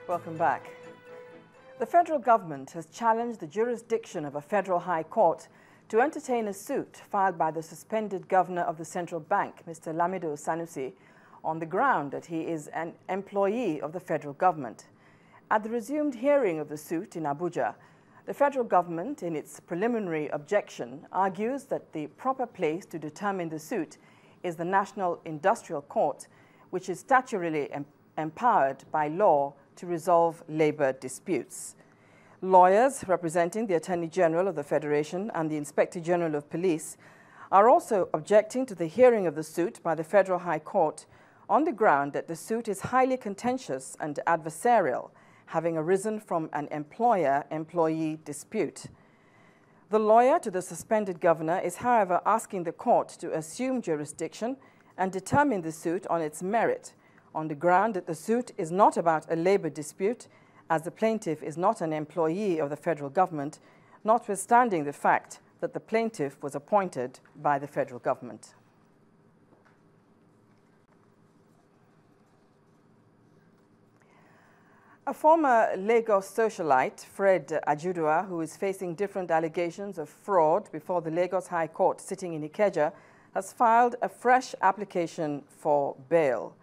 Welcome back. The federal government has challenged the jurisdiction of a federal high court to entertain a suit filed by the suspended governor of the central bank, Mr. Lamido Sanusi, on the ground that he is an employee of the federal government. At the resumed hearing of the suit in Abuja, the federal government, in its preliminary objection, argues that the proper place to determine the suit is the National Industrial Court, which is statutorily empowered by law to resolve labor disputes. Lawyers representing the Attorney General of the Federation and the Inspector General of Police are also objecting to the hearing of the suit by the Federal High Court on the ground that the suit is highly contentious and adversarial, having arisen from an employer-employee dispute. The lawyer to the suspended governor is, however, asking the court to assume jurisdiction and determine the suit on its merit, on the ground that the suit is not about a labor dispute, as the plaintiff is not an employee of the federal government, notwithstanding the fact that the plaintiff was appointed by the federal government. A former Lagos socialite, Fred Ajudua, who is facing different allegations of fraud before the Lagos High Court sitting in Ikeja, has filed a fresh application for bail.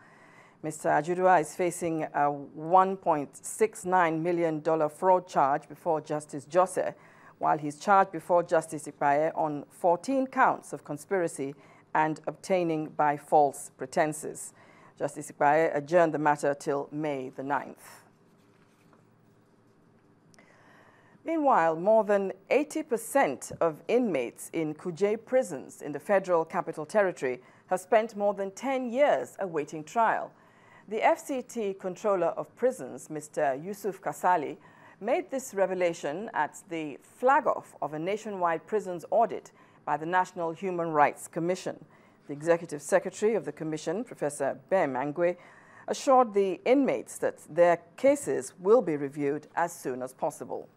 Mr. Ajudua is facing a $1.69 million fraud charge before Justice Jose, while he's charged before Justice Ikpaye on 14 counts of conspiracy and obtaining by false pretenses. Justice Ikpaye adjourned the matter till May the 9th. Meanwhile, more than 80% of inmates in Kuje prisons in the Federal Capital Territory have spent more than 10 years awaiting trial. The FCT Controller of Prisons, Mr. Yusuf Kasali, made this revelation at the flag-off of a nationwide prisons audit by the National Human Rights Commission. The Executive Secretary of the Commission, Professor Bem Angwe, assured the inmates that their cases will be reviewed as soon as possible.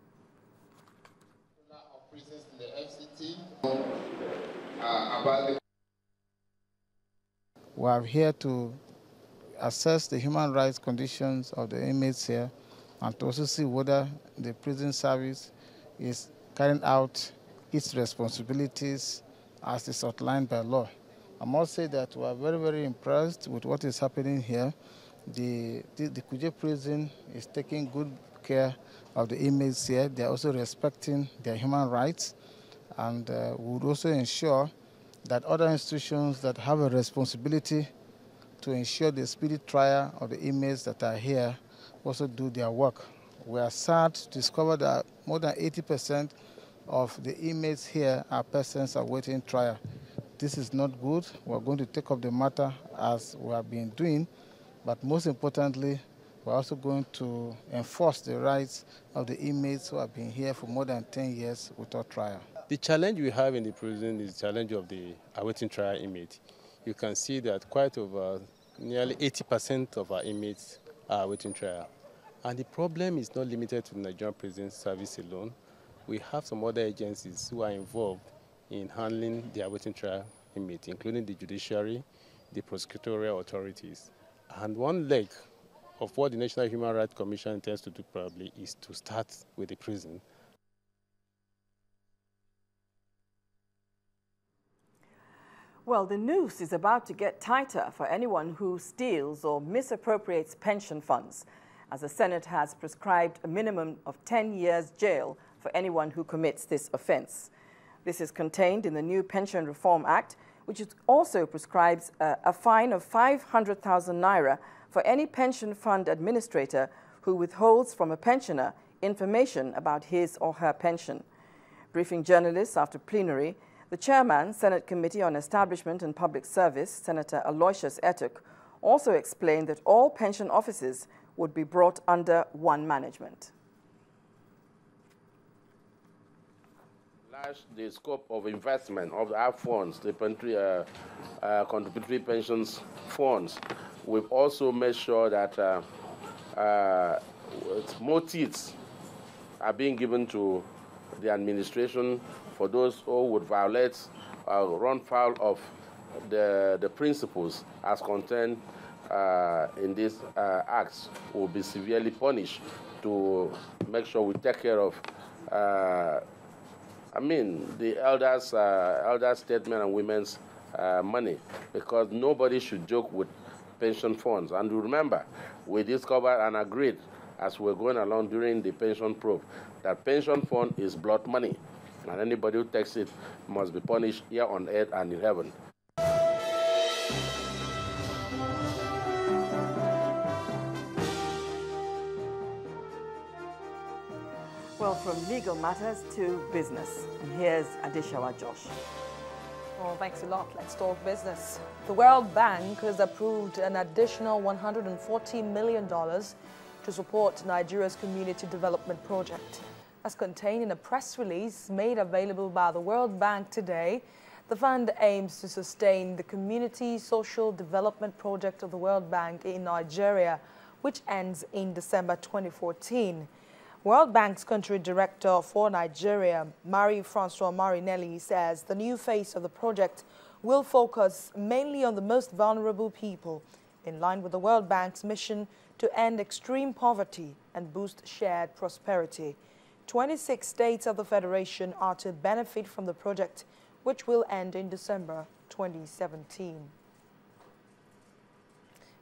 We are here to assess the human rights conditions of the inmates here and to also see whether the prison service is carrying out its responsibilities as is outlined by law. I must say that we are very, very impressed with what is happening here. The Kuje prison is taking good care of the inmates here. They are also respecting their human rights, and we would also ensure that other institutions that have a responsibility to ensure the speedy trial of the inmates that are here also do their work. We are sad to discover that more than 80% of the inmates here are persons awaiting trial. This is not good. We are going to take up the matter as we have been doing, but most importantly, we are also going to enforce the rights of the inmates who have been here for more than 10 years without trial. The challenge we have in the prison is the challenge of the awaiting trial inmate. You can see that quite over nearly 80% of our inmates are awaiting trial. And the problem is not limited to the Nigerian Prison Service alone. We have some other agencies who are involved in handling the awaiting trial inmates, including the judiciary, the prosecutorial authorities. And one leg of what the National Human Rights Commission intends to do probably is to start with the prison. Well, the noose is about to get tighter for anyone who steals or misappropriates pension funds, as the Senate has prescribed a minimum of 10 years jail for anyone who commits this offense. This is contained in the new Pension Reform Act, which also prescribes a fine of 500,000 naira for any pension fund administrator who withholds from a pensioner information about his or her pension. Briefing journalists after plenary, the chairman, Senate Committee on Establishment and Public Service, Senator Aloysius Etuk, also explained that all pension offices would be brought under one management. The scope of investment of our funds, the contributory pensions funds. We've also made sure that more teeth are being given to the administration for those who would violate, run foul of the principles as contained in these acts will be severely punished to make sure we take care of, the elder statesmen and women's money, because nobody should joke with pension funds. And remember, we discovered and agreed as we're going along during the pension probe that pension fund is blood money, and anybody who takes it must be punished here on earth and in heaven. Well, from legal matters to business. And here's Adeshawa Josh. Well, thanks a lot. Let's talk business. The World Bank has approved an additional $140 million to support Nigeria's community development project. As contained in a press release made available by the World Bank today, the fund aims to sustain the community social development project of the World Bank in Nigeria, which ends in December 2014. World Bank's country director for Nigeria, Marie-Francois Marinelli, says the new phase of the project will focus mainly on the most vulnerable people, in line with the World Bank's mission to end extreme poverty and boost shared prosperity. 26 states of the Federation are to benefit from the project, which will end in December 2017.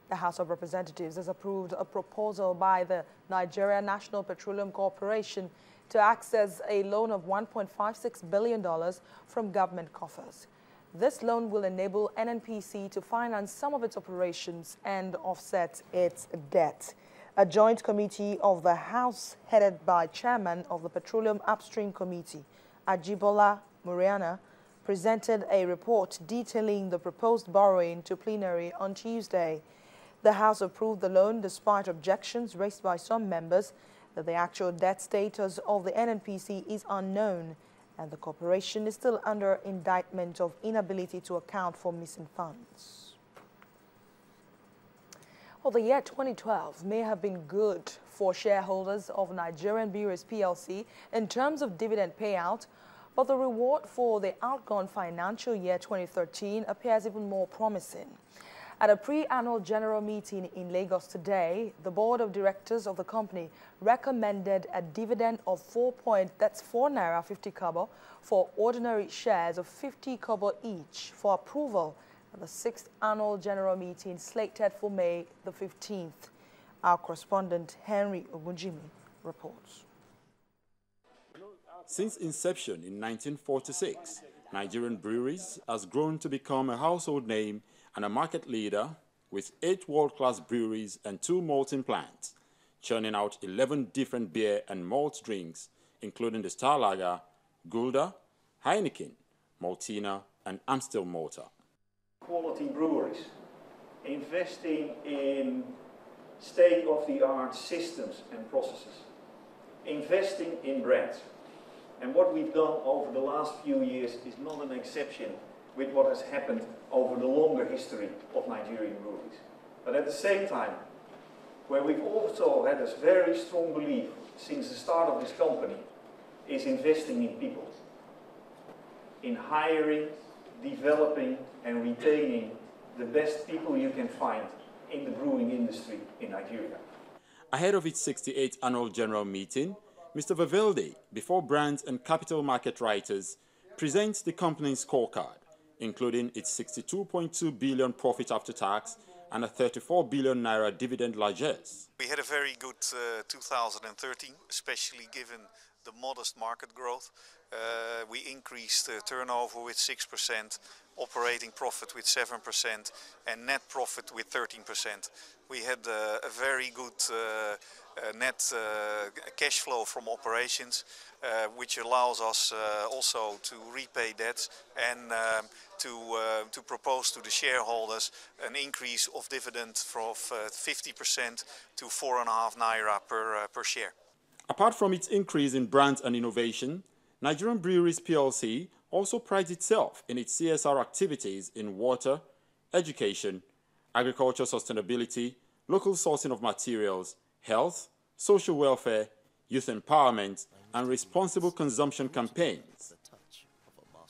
The House of Representatives has approved a proposal by the Nigeria National Petroleum Corporation to access a loan of $1.56 billion from government coffers. This loan will enable NNPC to finance some of its operations and offset its debt. A joint committee of the House, headed by Chairman of the Petroleum Upstream Committee, Ajibola Muriana, presented a report detailing the proposed borrowing to plenary on Tuesday. The House approved the loan despite objections raised by some members that the actual debt status of the NNPC is unknown and the corporation is still under indictment of inability to account for missing funds. Well, the year 2012 may have been good for shareholders of Nigerian Breweries PLC in terms of dividend payout, but the reward for the outgone financial year 2013 appears even more promising. At a pre-annual general meeting in Lagos today, the board of directors of the company recommended a dividend of 4 naira 50 kobo for ordinary shares of 50 kobo each for approval at the 6th annual general meeting slated for May the 15th. Our correspondent Henry Ogunjimi reports. Since inception in 1946, Nigerian Breweries has grown to become a household name and a market leader with 8 world-class breweries and 2 malting plants, churning out 11 different beer and malt drinks, including the Star Lager, Gulda, Heineken, Maltina, and Amstel Malta. Quality breweries, investing in state-of-the-art systems and processes, investing in brands. And what we've done over the last few years is not an exception with what has happened over the longer history of Nigerian breweries. But at the same time, where we've also had a very strong belief since the start of this company, is investing in people. In hiring, developing and retaining the best people you can find in the brewing industry in Nigeria. Ahead of its 68th annual general meeting, Mr. Vavelde, before brands and capital market writers, presents the company's scorecard, including its 62.2 billion profit after tax and a 34 billion naira dividend largesse. We had a very good 2013, especially given the modest market growth. We increased turnover with 6%, operating profit with 7%, and net profit with 13%. We had a very good net cash flow from operations, which allows us also to repay debts and to propose to the shareholders an increase of dividend from 50% to 4.5 naira per share. Apart from its increase in brands and innovation, Nigerian Breweries PLC also prides itself in its CSR activities in water, education, agriculture sustainability, local sourcing of materials, health, social welfare, youth empowerment, and responsible consumption campaigns.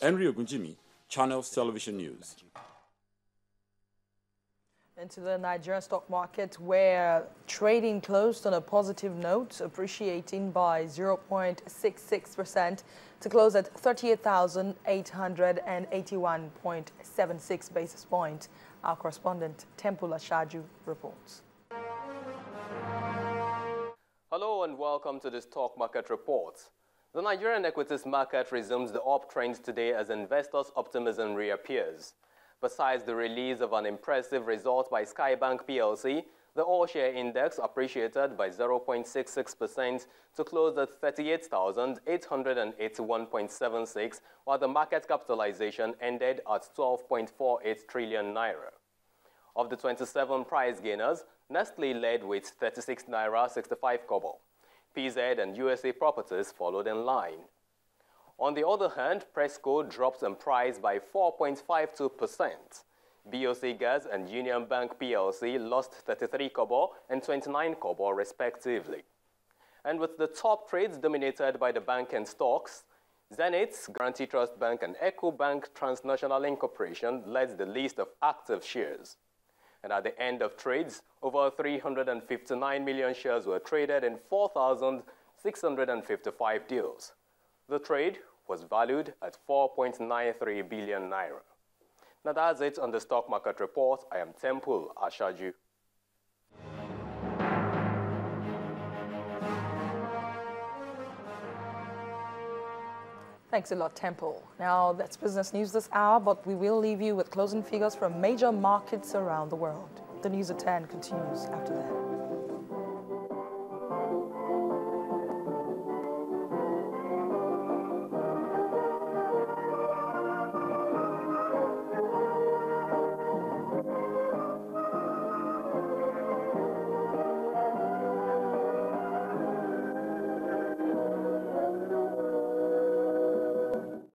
Henry Ogunjimi, Channels Television News. Into the Nigerian stock market, where trading closed on a positive note, appreciating by 0.66% to close at 38,881.76 basis points. Our correspondent Temple Ashaju reports. Hello and welcome to the Stock Market Report. The Nigerian equities market resumes the uptrend today as investors' optimism reappears. Besides the release of an impressive result by Skybank PLC, the all-share index appreciated by 0.66% to close at 38,881.76, while the market capitalization ended at 12.48 trillion naira. Of the 27 prize gainers, Nestle led with 36 naira 65 kobo. PZ and USA Properties followed in line. On the other hand, Presco dropped in price by 4.52%. BOC Gas and Union Bank PLC lost 33 kobo and 29 kobo respectively. And with the top trades dominated by the banking stocks, Zenith, Guarantee Trust Bank and EcoBank Transnational Incorporation led the list of active shares. And at the end of trades, over 359 million shares were traded in 4,655 deals. The trade was valued at 4.93 billion naira. Now that's it on the Stock Market Report. I am Temple Ashaju. Thanks a lot, Temple. Now, that's business news this hour, but we will leave you with closing figures from major markets around the world. The news at 10 continues after that.